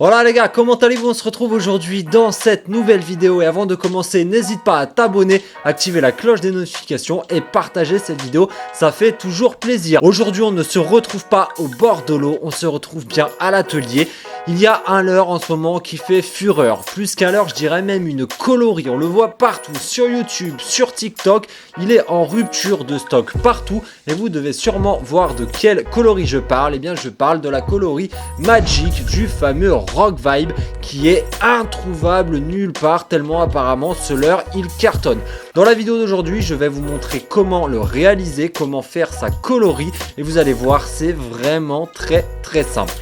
Voilà les gars, comment allez-vous? On se retrouve aujourd'hui dans cette nouvelle vidéo et avant de commencer, n'hésite pas à t'abonner, activer la cloche des notifications et partager cette vidéo, ça fait toujours plaisir. Aujourd'hui, on ne se retrouve pas au bord de l'eau, on se retrouve bien à l'atelier. Il y a un leurre en ce moment qui fait fureur, plus qu'un leurre, je dirais même une colorie. On le voit partout, sur YouTube, sur TikTok, il est en rupture de stock partout et vous devez sûrement voir de quelle colorie je parle. Eh bien, je parle de la colorie Magic du fameux Rock Vibe qui est introuvable nulle part tellement apparemment ce leurre il cartonne. Dans la vidéo d'aujourd'hui, je vais vous montrer comment le réaliser, comment faire sa colorie et vous allez voir, c'est vraiment très simple.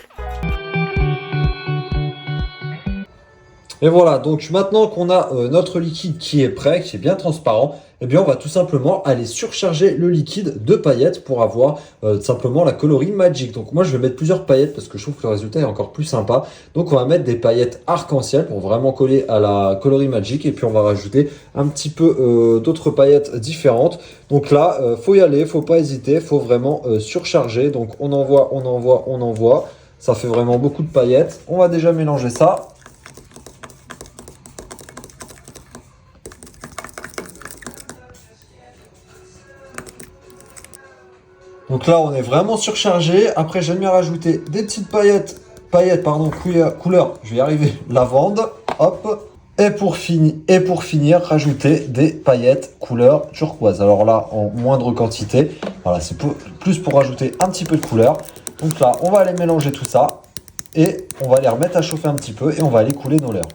Et voilà, donc maintenant qu'on a notre liquide qui est prêt, qui est bien transparent, eh bien on va tout simplement aller surcharger le liquide de paillettes pour avoir simplement la colorie Magic. Donc moi je vais mettre plusieurs paillettes parce que je trouve que le résultat est encore plus sympa. Donc on va mettre des paillettes arc-en-ciel pour vraiment coller à la colorie Magic et puis on va rajouter un petit peu d'autres paillettes différentes. Donc là, faut y aller, faut pas hésiter, faut vraiment surcharger. Donc on envoie. Ça fait vraiment beaucoup de paillettes. On va déjà mélanger ça. Donc là, on est vraiment surchargé. Après, j'aime bien rajouter des petites paillettes, couleur, je vais y arriver, lavande, hop. Et pour finir, rajouter des paillettes couleur turquoise. Alors là, en moindre quantité. Voilà, c'est plus pour rajouter un petit peu de couleur. Donc là, on va aller mélanger tout ça. Et on va les remettre à chauffer un petit peu et on va aller couler nos leurres.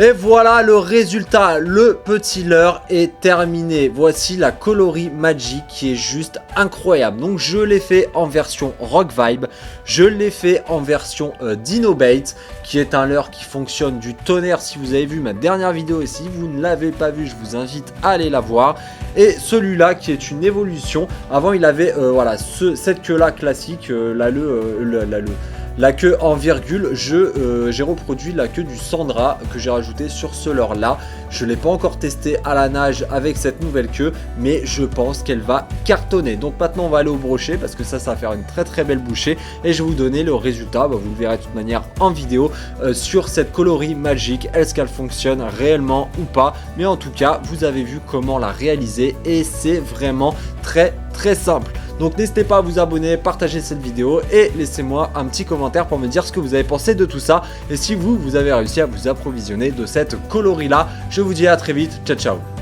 Et voilà le résultat, le petit leurre est terminé. Voici la colorie Magic qui est juste incroyable. Donc je l'ai fait en version Rock Vibe, je l'ai fait en version Dino Bait, qui est un leurre qui fonctionne du tonnerre. Si vous avez vu ma dernière vidéo et si vous ne l'avez pas vu, je vous invite à aller la voir. Et celui-là qui est une évolution. Avant il avait voilà cette queue-là classique, la queue en virgule, j'ai reproduit la queue du Sandra que j'ai rajouté sur ce leurre là. Je ne l'ai pas encore testé à la nage avec cette nouvelle queue, mais je pense qu'elle va cartonner. Donc maintenant on va aller au brochet parce que ça va faire une très belle bouchée et je vais vous donner le résultat. Vous le verrez de toute manière en vidéo sur cette colorie Magic. Est-ce qu'elle fonctionne réellement ou pas? Mais en tout cas, vous avez vu comment la réaliser et c'est vraiment très simple. Donc n'hésitez pas à vous abonner, partager cette vidéo et laissez-moi un petit commentaire pour me dire ce que vous avez pensé de tout ça et si vous avez réussi à vous approvisionner de cette colorie là. Je vous dis à très vite, ciao ciao.